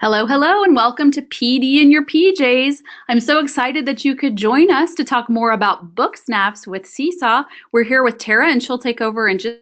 Hello, hello, and welcome to PD in Your PJs. I'm so excited that you could join us to talk more about BookSnaps with Seesaw. We're here with Tara, and she'll take over in just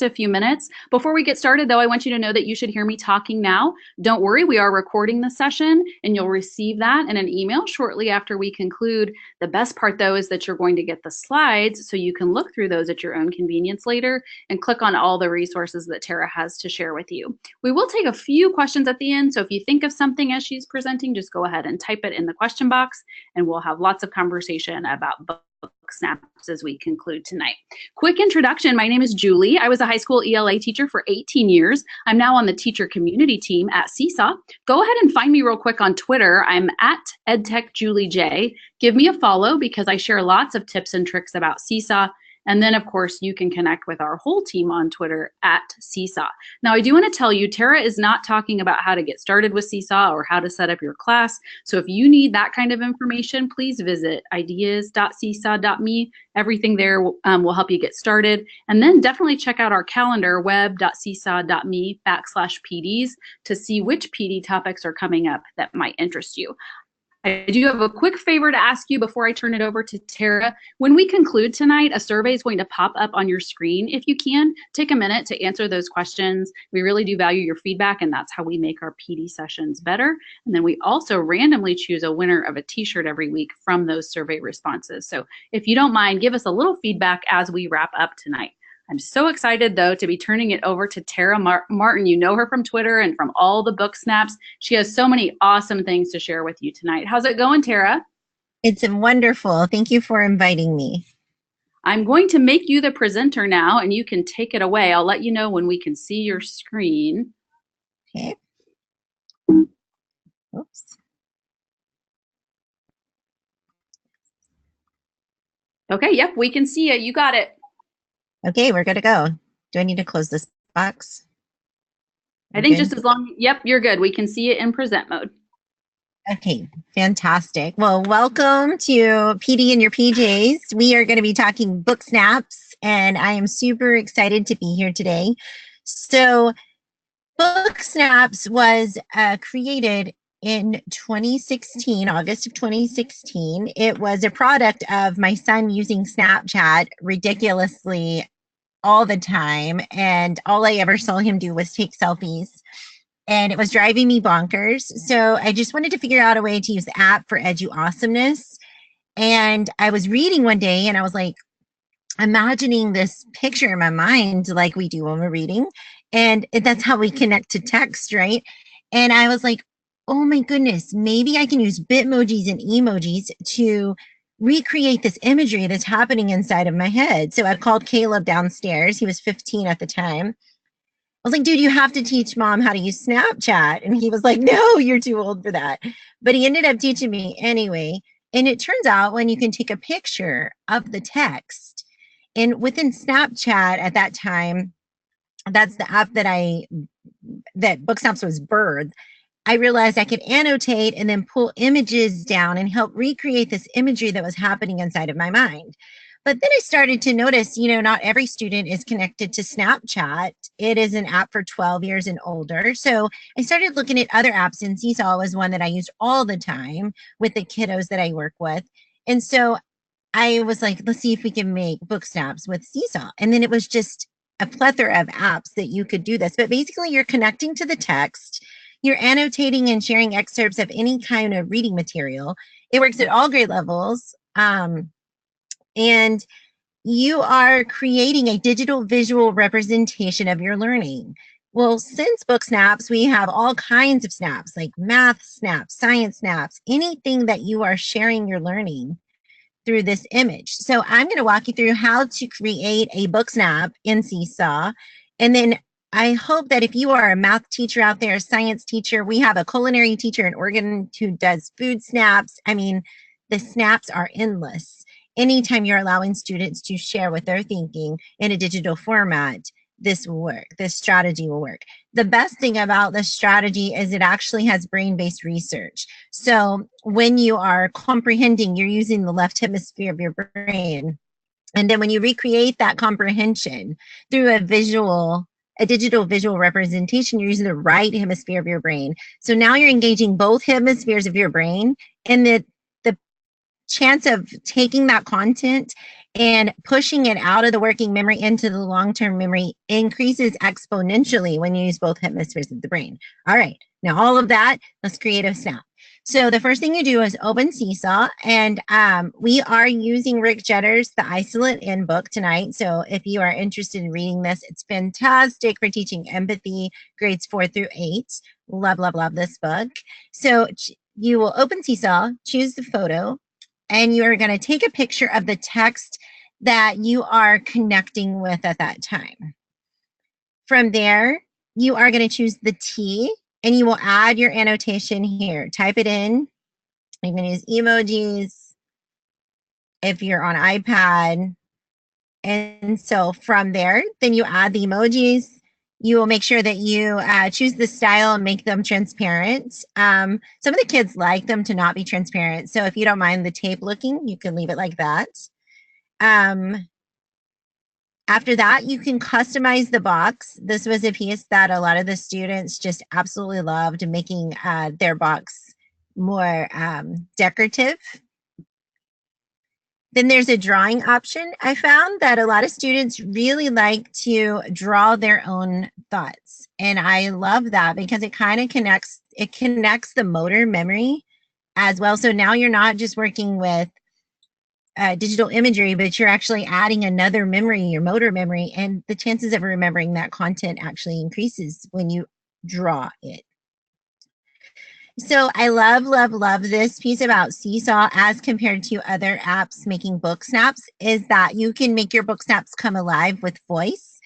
a few minutes. Before we get started, though, I want you to know that you should hear me talking now. Don't worry, we are recording the session, and you'll receive that in an email shortly after we conclude. The best part, though, is that you're going to get the slides so you can look through those at your own convenience later and click on all the resources that Tara has to share with you. We will take a few questions at the end, so if you think of something as she's presenting, just go ahead and type it in the question box, and we'll have lots of conversation about BookSnaps as we conclude tonight. Quick introduction, my name is Julie. I was a high school ELA teacher for 18 years. I'm now on the teacher community team at Seesaw. Go ahead and find me real quick on Twitter. I'm at EdTechJulieJ. Give me a follow because I share lots of tips and tricks about Seesaw. And then, of course, you can connect with our whole team on Twitter at Seesaw. Now, I do want to tell you, Tara is not talking about how to get started with Seesaw or how to set up your class. So if you need that kind of information, please visit ideas.seesaw.me. Everything there will help you get started. And then definitely check out our calendar, web.seesaw.me/PDs, to see which PD topics are coming up that might interest you. I do have a quick favor to ask you before I turn it over to Tara. When we conclude tonight, a survey is going to pop up on your screen. If you can, take a minute to answer those questions. We really do value your feedback, and that's how we make our PD sessions better. And then we also randomly choose a winner of a t-shirt every week from those survey responses. So if you don't mind, give us a little feedback as we wrap up tonight. I'm so excited, though, to be turning it over to Tara Martin. You know her from Twitter and from all the BookSnaps. She has so many awesome things to share with you tonight. How's it going, Tara? It's wonderful. Thank you for inviting me. I'm going to make you the presenter now, and you can take it away. I'll let you know when we can see your screen. Okay. Oops. Okay, yep, we can see it. You got it. Okay, we're good to go. Do I need to close this box? I think just as long, yep, you're good. We can see it in present mode. Okay, fantastic. Well, welcome to PD in Your PJs. We are going to be talking BookSnaps, and I am super excited to be here today. So BookSnaps was created in 2016, August of 2016. It was a product of my son using Snapchat ridiculously all the time, and all I ever saw him do was take selfies, and it was driving me bonkers. So I just wanted to figure out a way to use the app for edu awesomeness. And I was reading one day, and I was like imagining this picture in my mind like we do when we're reading, and that's how we connect to text, right? And I was like, oh my goodness, maybe I can use Bitmojis and emojis to recreate this imagery that's happening inside of my head. So I called Caleb downstairs. He was 15 at the time. I was like, dude, you have to teach mom how to use Snapchat. And he was like, no, you're too old for that. But he ended up teaching me anyway. And it turns out when you can take a picture of the text, and within Snapchat at that time, that's the app that BookSnaps was birthed. I realized I could annotate and then pull images down and help recreate this imagery that was happening inside of my mind. But then I started to notice, not every student is connected to Snapchat. It is an app for 12 years and older. So I started looking at other apps, and Seesaw was one that I used all the time with the kiddos that I work with. And so I was like, let's see if we can make BookSnaps with Seesaw. And then it was just a plethora of apps that you could do this. But basically, you're connecting to the text. You're annotating and sharing excerpts of any kind of reading material. It works at all grade levels. And you are creating a digital visual representation of your learning. Well, since BookSnaps, we have all kinds of snaps, like math snaps, science snaps, anything that you are sharing your learning through this image. So I'm going to walk you through how to create a BookSnap in Seesaw. And then I hope that if you are a math teacher out there, a science teacher, we have a culinary teacher in Oregon who does food snaps. I mean, the snaps are endless. Anytime you're allowing students to share what they're thinking in a digital format, this will work. This strategy will work. The best thing about this strategy is it actually has brain-based research. So when you are comprehending, you're using the left hemisphere of your brain. And then when you recreate that comprehension through a visual a digital visual representation, you're using the right hemisphere of your brain. So now you're engaging both hemispheres of your brain, and the chance of taking that content and pushing it out of the working memory into the long-term memory increases exponentially when you use both hemispheres of the brain. All right, now all of that, let's create a snap. So the first thing you do is open Seesaw, and we are using Rick Jetter's The Isolate In book tonight. So if you are interested in reading this, it's fantastic for teaching empathy, grades 4 through 8. Love, love, love this book. So you will open Seesaw, choose the photo, and you're going to take a picture of the text that you are connecting with at that time. From there, you are going to choose the T, and you will add your annotation here. Type it in. You can use emojis if you're on iPad. And so from there, then you add the emojis. You will make sure that you choose the style and make them transparent. Some of the kids like them to not be transparent. So if you don't mind the tape looking, you can leave it like that. After that, you can customize the box. This was a piece that a lot of the students just absolutely loved, making their box more decorative. Then there's a drawing option. I found that a lot of students really like to draw their own thoughts. And I love that because it kind of connects the motor memory as well. So now you're not just working with digital imagery, but you're actually adding another memory, your motor memory, and the chances of remembering that content actually increases when you draw it. So I love, love, love this piece about Seesaw as compared to other apps making book snaps is that you can make your book snaps come alive with voice,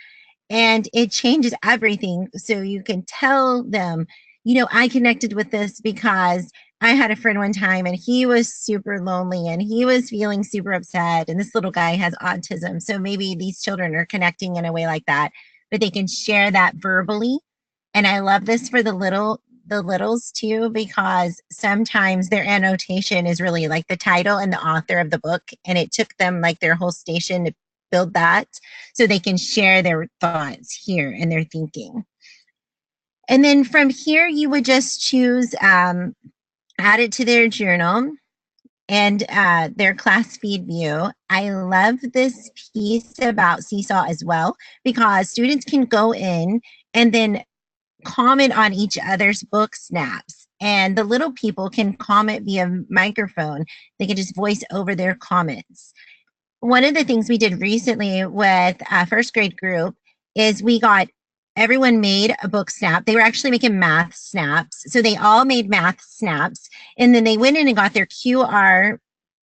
and it changes everything. So you can tell them, you know, I connected with this because I had a friend one time and he was super lonely and he was feeling super upset. And this little guy has autism. So maybe these children are connecting in a way like that, but they can share that verbally. And I love this for the littles too, because sometimes their annotation is really like the title and the author of the book. And it took them like their whole station to build that so they can share their thoughts here and their thinking. And then from here, you would just choose add it to their journal and their class feed view. I love this piece about Seesaw as well because students can go in and then comment on each other's book snaps. And the little people can comment via microphone. They can just voice over their comments. One of the things we did recently with a first grade group is everyone made a book snap. They were actually making math snaps. So they all made math snaps. And then they went in and got their QR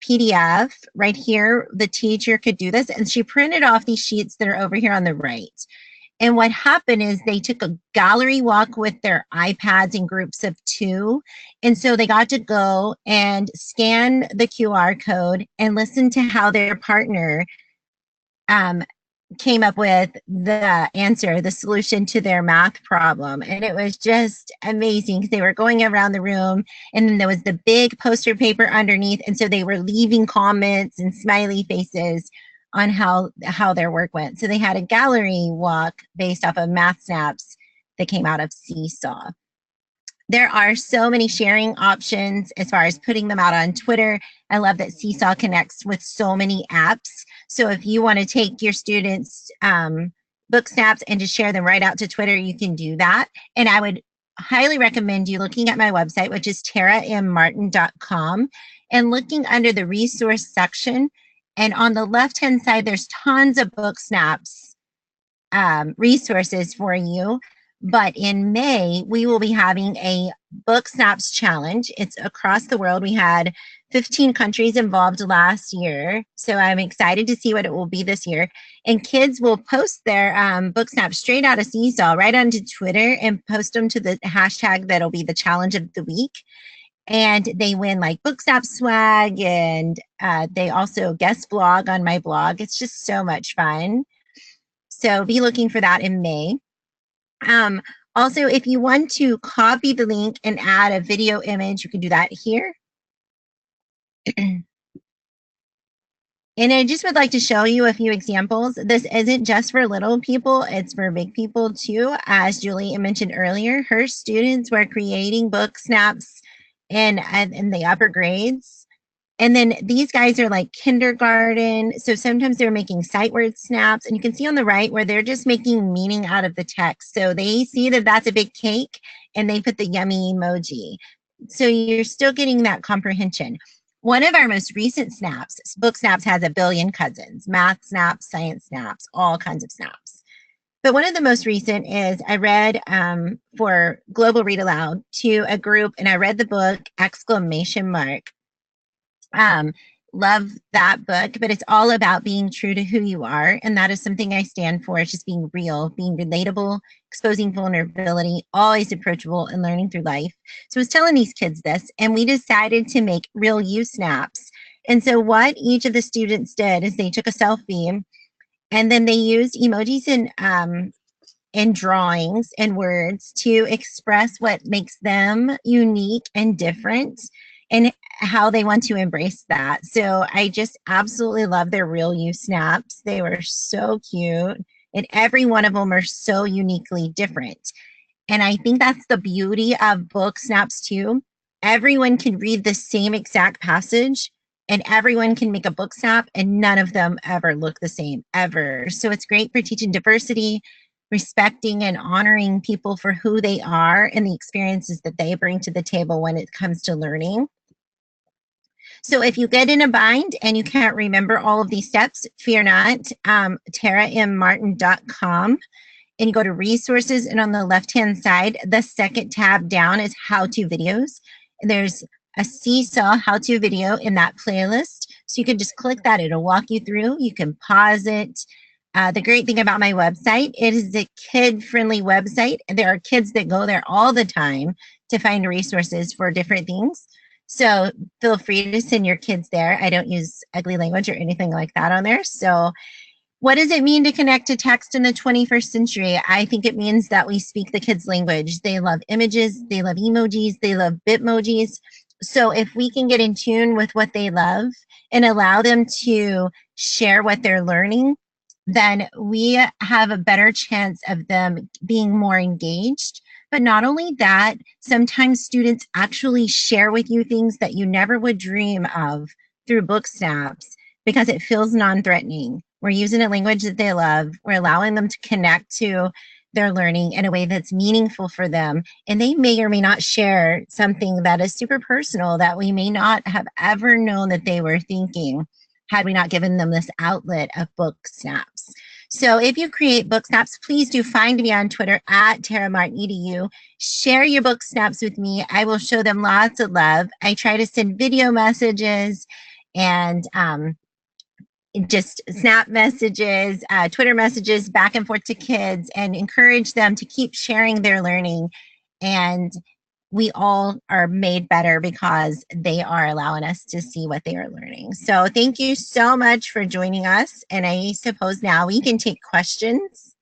PDF right here. The teacher could do this. And she printed off these sheets that are over here on the right. And what happened is they took a gallery walk with their iPads in groups of 2. And so they got to go and scan the QR code and listen to how their partner came up with the answer, the solution to their math problem. And it was just amazing. They were going around the room and then there was the big poster paper underneath. And so they were leaving comments and smiley faces on how their work went. So they had a gallery walk based off of math snaps that came out of Seesaw. There are so many sharing options as far as putting them out on Twitter. I love that Seesaw connects with so many apps. So if you want to take your students' book snaps and just share them right out to Twitter, you can do that. And I would highly recommend you looking at my website, which is tarammartin.com, and looking under the resource section. And on the left-hand side, there's tons of book snaps resources for you. But in May, we will be having a Book Snaps Challenge. It's across the world. We had 15 countries involved last year. So I'm excited to see what it will be this year. And kids will post their book snaps straight out of Seesaw, right onto Twitter, and post them to the hashtag that'll be the challenge of the week. And they win like book snap swag, and they also guest blog on my blog. It's just so much fun. So be looking for that in May. Also, if you want to copy the link and add a video image, you can do that here. And I just would like to show you a few examples. This isn't just for little people, it's for big people too. As Julie mentioned earlier, her students were creating book snaps in the upper grades. And then these guys are like kindergarten. So sometimes they're making sight word snaps. And you can see on the right where they're just making meaning out of the text. So they see that that's a big cake and they put the yummy emoji. So you're still getting that comprehension. One of our most recent snaps, Book Snaps has a billion cousins, math snaps, science snaps, all kinds of snaps. But one of the most recent is I read for Global Read Aloud to a group, and I read the book exclamation mark. Um, love that book, but it's all about being true to who you are. And that is something I stand for. It's just being real, being relatable, exposing vulnerability, always approachable, and learning through life. So I was telling these kids this, and we decided to make real you snaps. And so what each of the students did is they took a selfie and then they used emojis and drawings and words to express what makes them unique and different and how they want to embrace that. So I just absolutely love their real you snaps. They were so cute, and every one of them are so uniquely different. And I think that's the beauty of book snaps too. Everyone can read the same exact passage and everyone can make a book snap and none of them ever look the same ever. So it's great for teaching diversity, respecting and honoring people for who they are and the experiences that they bring to the table when it comes to learning. So if you get in a bind and you can't remember all of these steps, fear not. TaraMMartin.com, and you go to resources, and on the left-hand side, the second tab down is how-to videos. And there's a Seesaw how-to video in that playlist. So you can just click that. It'll walk you through. You can pause it. The great thing about my website, it is a kid-friendly website. There are kids that go there all the time to find resources for different things. So feel free to send your kids there. I don't use ugly language or anything like that on there. So what does it mean to connect to text in the 21st century? I think it means that we speak the kids' language. They love images, they love emojis, they love bitmojis. So if we can get in tune with what they love and allow them to share what they're learning, then we have a better chance of them being more engaged. But not only that, sometimes students actually share with you things that you never would dream of through book snaps because it feels non-threatening. We're using a language that they love. We're allowing them to connect to their learning in a way that's meaningful for them. And they may or may not share something that is super personal that we may not have ever known that they were thinking had we not given them this outlet of book snaps. So if you create book snaps, please do find me on Twitter at TaraMartinEDU. Share your book snaps with me. I will show them lots of love. I try to send video messages and just snap messages, Twitter messages back and forth to kids and encourage them to keep sharing their learning. And we all are made better because they are allowing us to see what they are learning. So thank you so much for joining us. And I suppose now we can take questions.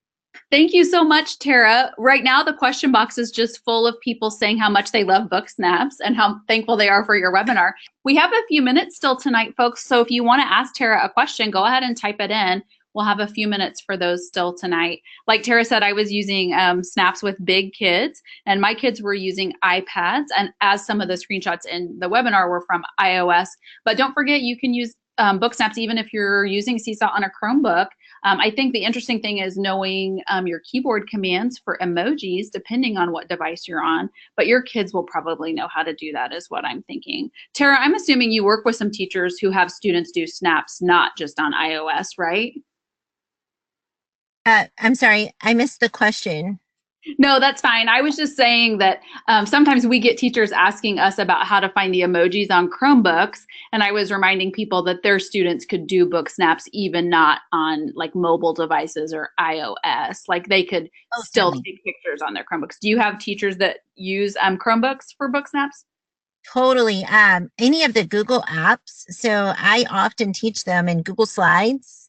Thank you so much, Tara. Right now, the question box is just full of people saying how much they love book snaps and how thankful they are for your webinar. We have a few minutes still tonight, folks. So if you want to ask Tara a question, go ahead and type it in. We'll have a few minutes for those still tonight. Like Tara said, I was using snaps with big kids, and my kids were using iPads. And as some of the screenshots in the webinar were from iOS, but don't forget you can use book snaps even if you're using Seesaw on a Chromebook. I think the interesting thing is knowing your keyboard commands for emojis, depending on what device you're on, but your kids will probably know how to do that is what I'm thinking. Tara, I'm assuming you work with some teachers who have students do snaps, not just on iOS, right? I'm sorry, I missed the question. No, that's fine. I was just saying that sometimes we get teachers asking us about how to find the emojis on Chromebooks, and I was reminding people that their students could do book snaps even not on like mobile devices or iOS. Like they could still take pictures on their Chromebooks. Do you have teachers that use Chromebooks for book snaps? Totally. Any of the Google apps. So I often teach them in Google Slides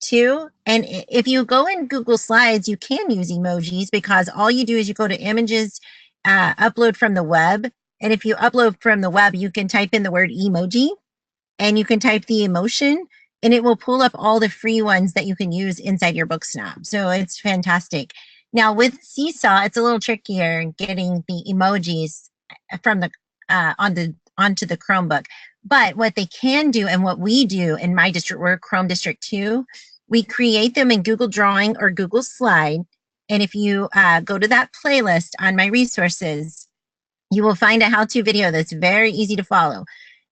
too. And if you go in Google Slides, you can use emojis because all you do is you go to images, upload from the web. And if you upload from the web, you can type in the word emoji and you can type the emotion and it will pull up all the free ones that you can use inside your BookSnap. So it's fantastic. Now with Seesaw, it's a little trickier getting the emojis from the onto the Chromebook. But what they can do, and what we do in my district, we're Chrome District 2, we create them in Google Drawing or Google Slide. And if you go to that playlist on my resources, you will find a how-to video that's very easy to follow.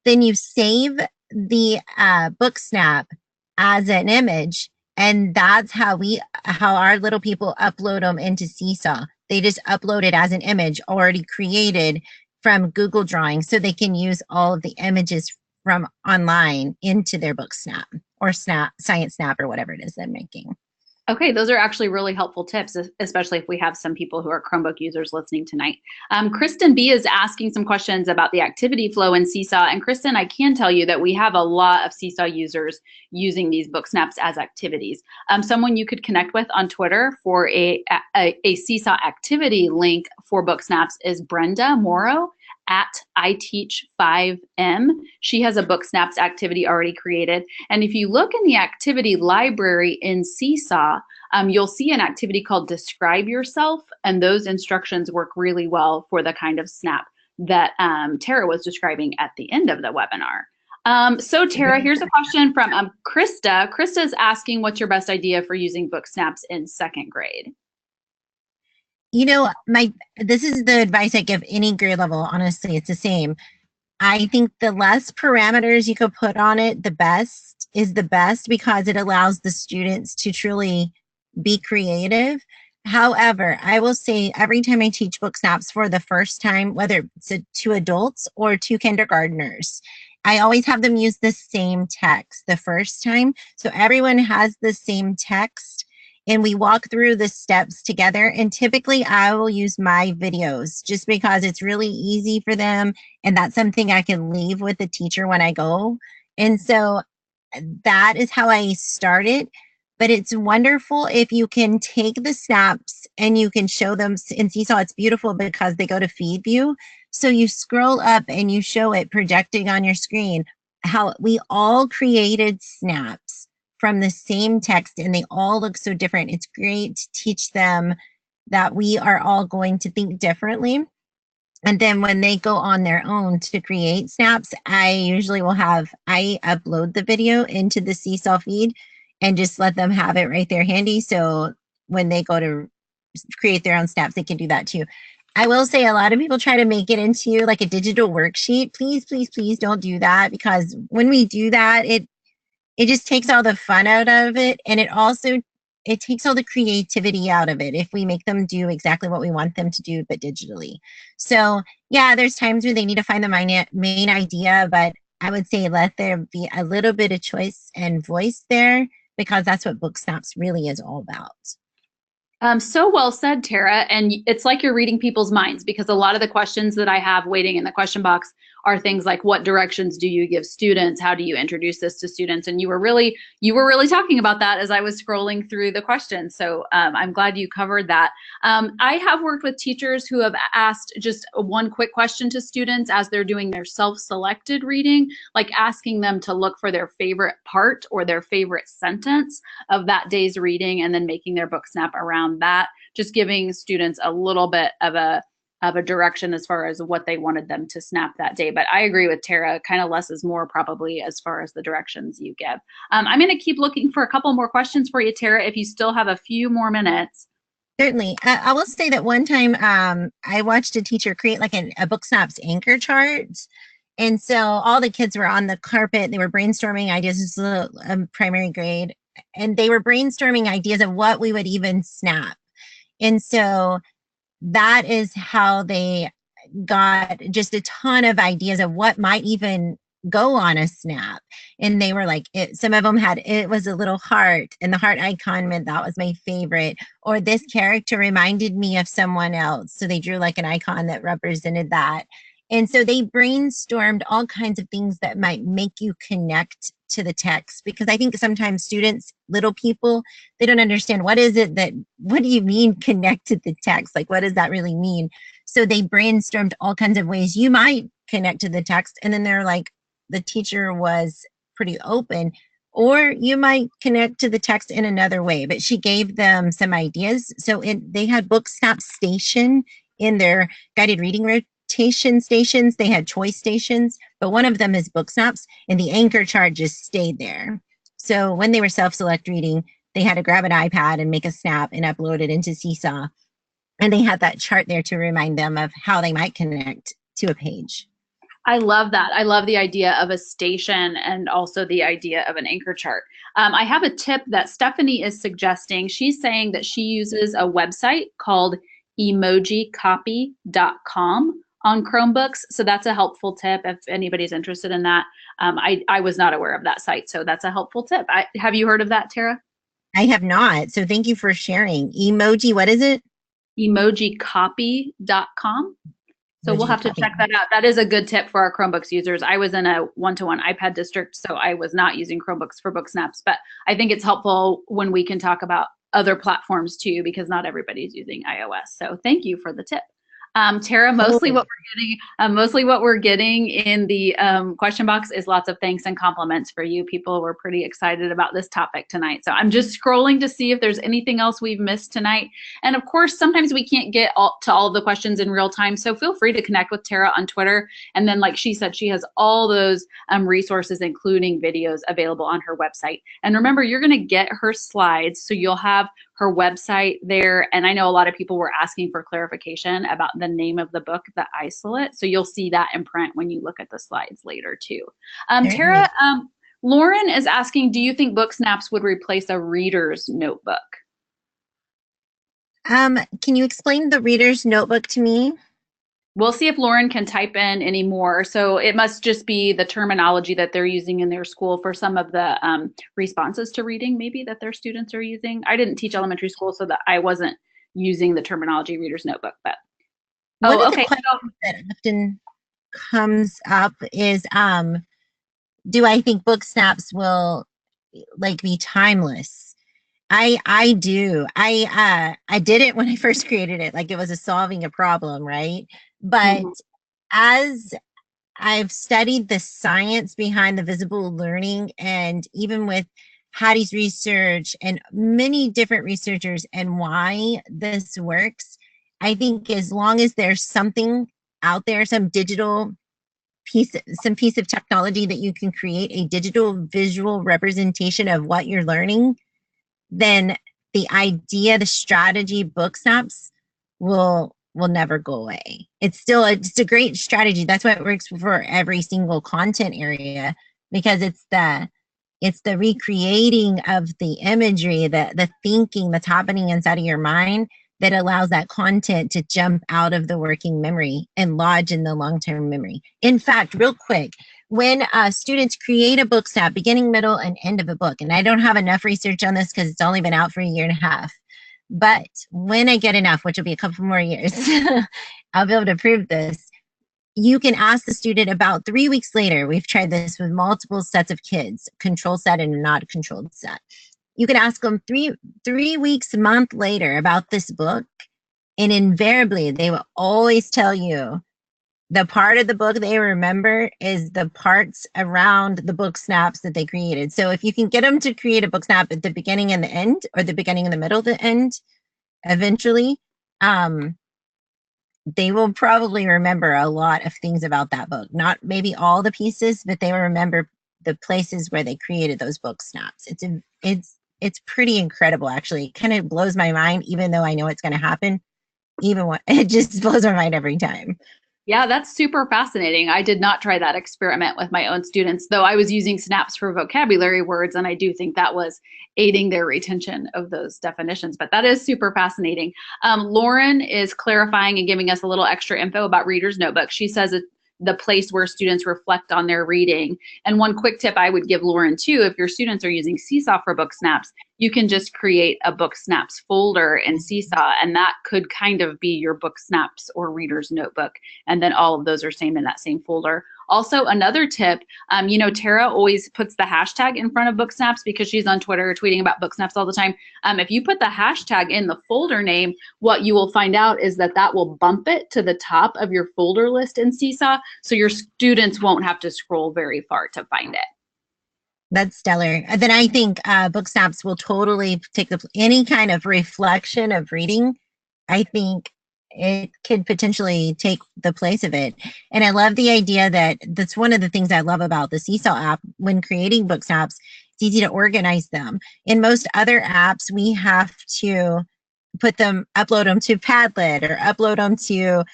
Then you save the BookSnap as an image, and that's how our little people upload them into Seesaw. They just upload it as an image already created from Google Drawing, so they can use all of the images from online into their BookSnap or Science Snap or whatever it is they're making. Okay, those are actually really helpful tips, especially if we have some people who are Chromebook users listening tonight. Kristen B is asking some questions about the activity flow in Seesaw. And Kristen, I can tell you that we have a lot of Seesaw users using these BookSnaps as activities. Someone you could connect with on Twitter for a Seesaw activity link for BookSnaps is Brenda Morrow at iTeach5M. She has a BookSnaps activity already created. And if you look in the activity library in Seesaw, you'll see an activity called Describe Yourself. And those instructions work really well for the kind of snap that Tara was describing at the end of the webinar. So Tara, here's a question from Krista. Krista's asking, what's your best idea for using BookSnaps in second grade? You know, this is the advice I give any grade level. Honestly, it's the same. I think the less parameters you could put on it, the best is the best, because it allows the students to truly be creative. However, I will say every time I teach BookSnaps for the first time, whether it's to adults or to kindergartners, I always have them use the same text the first time. So everyone has the same text, and we walk through the steps together. And typically I will use my videos just because it's really easy for them. And that's something I can leave with the teacher when I go. And so that is how I started. But it's wonderful if you can take the snaps and you can show them in Seesaw. It's beautiful because they go to feed view. So you scroll up and you show it projecting on your screen how we all created snaps from the same text, and they all look so different. It's great to teach them that we are all going to think differently. And then when they go on their own to create snaps, I usually will I upload the video into the Seesaw feed and just let them have it right there handy. So when they go to create their own snaps, they can do that too. I will say a lot of people try to make it into like a digital worksheet. Please, please, please don't do that, because when we do that, it just takes all the fun out of it, and it takes all the creativity out of it if we make them do exactly what we want them to do, but digitally. So yeah, there's times where they need to find the main idea, but I would say let there be a little bit of choice and voice there, because that's what BookSnaps really is all about. So well said, Tara. And it's like you're reading people's minds, because a lot of the questions that I have waiting in the question box are things like, what directions do you give students? How do you introduce this to students? And you were really talking about that as I was scrolling through the questions. So I'm glad you covered that. I have worked with teachers who have asked just one quick question to students as they're doing their self-selected reading, like asking them to look for their favorite part or their favorite sentence of that day's reading, and then making their BookSnap around that, just giving students a little bit of a direction as far as what they wanted them to snap that day. But I agree with Tara, kind of less is more probably as far as the directions you give. I'm going to keep looking for a couple more questions for you, Tara, if you still have a few more minutes. Certainly. I will say that one time I watched a teacher create like a BookSnaps anchor chart. And so all the kids were on the carpet. They were brainstorming ideas. This is a primary grade. And they were brainstorming ideas of what we would even snap. And so that is how they got just a ton of ideas of what might even go on a snap. And they were like, some of them had, it was a little heart, and the heart icon meant that was my favorite, or this character reminded me of someone else. So they drew like an icon that represented that. And so they brainstormed all kinds of things that might make you connect to the text, because I think sometimes students, little people, they don't understand what do you mean connect to the text? Like, what does that really mean? So they brainstormed all kinds of ways you might connect to the text. And then they're like, the teacher was pretty open. or you might connect to the text in another way. But she gave them some ideas. So they had BookSnap Station in their guided reading rotation stations. They had choice stations, but one of them is BookSnaps, and the anchor chart just stayed there. So when they were self-select reading, they had to grab an iPad and make a snap and upload it into Seesaw. And they had that chart there to remind them of how they might connect to a page. I love that. I love the idea of a station and also the idea of an anchor chart. I have a tip that Stephanie is suggesting. She's saying that she uses a website called emojicopy.com on Chromebooks. So that's a helpful tip if anybody's interested in that. I was not aware of that site, so that's a helpful tip. Have you heard of that, Tara? I have not. So thank you for sharing. Emoji, what is it? Emojicopy.com. So we'll have to check that out. That is a good tip for our Chromebooks users. I was in a one-to-one iPad district, so I was not using Chromebooks for BookSnaps, but I think it's helpful when we can talk about other platforms too, because not everybody's using iOS. So thank you for the tip. Tara, mostly what we're getting in the question box is lots of thanks and compliments for you. People were pretty excited about this topic tonight. So I'm just scrolling to see if there's anything else we've missed tonight. And of course, sometimes we can't get to all of the questions in real time. So feel free to connect with Tara on Twitter. And then, like she said, she has all those resources, including videos, available on her website. And remember, you're going to get her slides. So you'll have her website there. And I know a lot of people were asking for clarification about the name of the book, The Isolate. So you'll see that in print when you look at the slides later too. Tara, Lauren is asking, do you think BookSnaps would replace a reader's notebook? Can you explain the reader's notebook to me? We'll see if Lauren can type in any more. So it must just be the terminology that they're using in their school for some of the responses to reading, maybe, that their students are using. I didn't teach elementary school, so that I wasn't using the terminology reader's notebook. But one of the questions that often comes up is, do I think BookSnaps will be timeless? I do. I did it when I first created it, like it was solving a problem, right? But as I've studied the science behind the visible learning, and even with Hattie's research and many different researchers, and why this works, I think as long as there's something out there, some piece of technology that you can create a digital visual representation of what you're learning, then the idea, the strategy, BookSnaps will never go away. It's a great strategy. That's why it works for every single content area, because it's the recreating of the imagery, the thinking that's happening inside of your mind that allows that content to jump out of the working memory and lodge in the long-term memory. In fact, real quick, when students create a book snap, beginning, middle, and end of a book, and I don't have enough research on this because it's only been out for a year and a half, but when I get enough, which will be a couple more years, I'll be able to prove this. You can ask the student about 3 weeks later. We've tried this with multiple sets of kids, control set and a not controlled set. You can ask them three weeks, a month later about this book, and invariably they will always tell you the part of the book they remember is the parts around the book snaps that they created. So if you can get them to create a book snap at the beginning and the end, or the beginning and the middle, the end, eventually, they will probably remember a lot of things about that book. Not maybe all the pieces, but they will remember the places where they created those book snaps. It's pretty incredible, actually. It kind of blows my mind, even though I know it's going to happen. It just blows my mind every time. Yeah, that's super fascinating. I did not try that experiment with my own students, though I was using snaps for vocabulary words, and I do think that was aiding their retention of those definitions. But that is super fascinating. Lauren is clarifying and giving us a little extra info about Reader's Notebook. She says it's the place where students reflect on their reading. And one quick tip I would give Lauren too, if your students are using Seesaw for book snaps, you can just create a book snaps folder in Seesaw, and that could kind of be your book snaps or reader's notebook. And then all of those are same in that same folder. Also, another tip, Tara always puts the hashtag in front of book snaps because she's on Twitter tweeting about book snaps all the time. If you put the hashtag in the folder name, what you will find out is that will bump it to the top of your folder list in Seesaw, so your students won't have to scroll very far to find it. That's stellar. Then I think BookSnaps will totally take any kind of reflection of reading. I think it could potentially take the place of it. And I love the idea that that's one of the things I love about the Seesaw app. When creating BookSnaps, it's easy to organize them. In most other apps, we have to upload them to Padlet or upload them to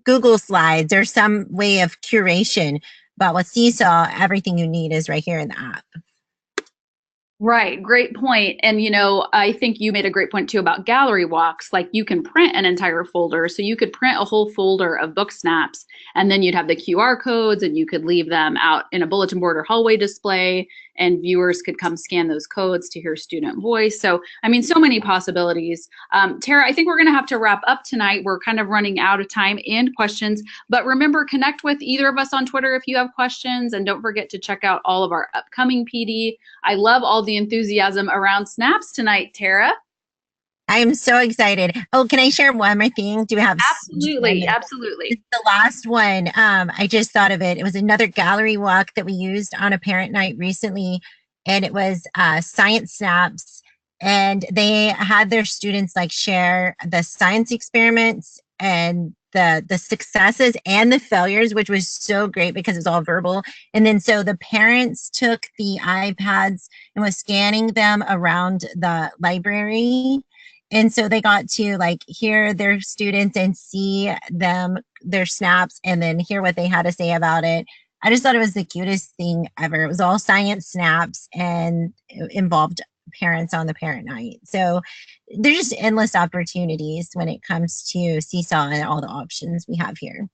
Google Slides or some way of curation. But with Seesaw, everything you need is right here in the app. Right, great point. And I think you made a great point too about gallery walks. Like you can print an entire folder. So you could print a whole folder of book snaps, and then you'd have the QR codes and you could leave them out in a bulletin board or hallway display, and viewers could come scan those codes to hear student voice. So, I mean, so many possibilities. Tara, I think we're going to have to wrap up tonight. We're kind of running out of time and questions, but remember, connect with either of us on Twitter if you have questions, and don't forget to check out all of our upcoming PD. I love all the enthusiasm around snaps tonight, Tara. I am so excited. Oh, can I share one more thing? Do you have just 1 minute? Absolutely, It's absolutely. the last one. I just thought of it. It was another gallery walk that we used on a parent night recently, and it was science snaps. And they had their students like share the science experiments and the successes and the failures, which was so great because it was all verbal. And then so the parents took the iPads and was scanning them around the library, and so they got to like hear their students and see their snaps and then hear what they had to say about it. I just thought it was the cutest thing ever. It was all science snaps and it involved parents on the parent night. So there's just endless opportunities when it comes to Seesaw and all the options we have here.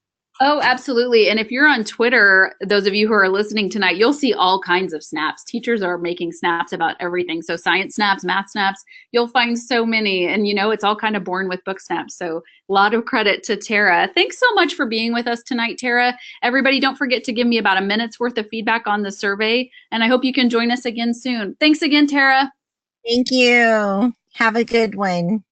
Oh, absolutely. And if you're on Twitter, those of you who are listening tonight, you'll see all kinds of snaps. Teachers are making snaps about everything. So science snaps, math snaps, you'll find so many. And it's all kind of born with book snaps. So a lot of credit to Tara. Thanks so much for being with us tonight, Tara. Everybody, don't forget to give me about a minute's worth of feedback on the survey. And I hope you can join us again soon. Thanks again, Tara. Thank you. Have a good one.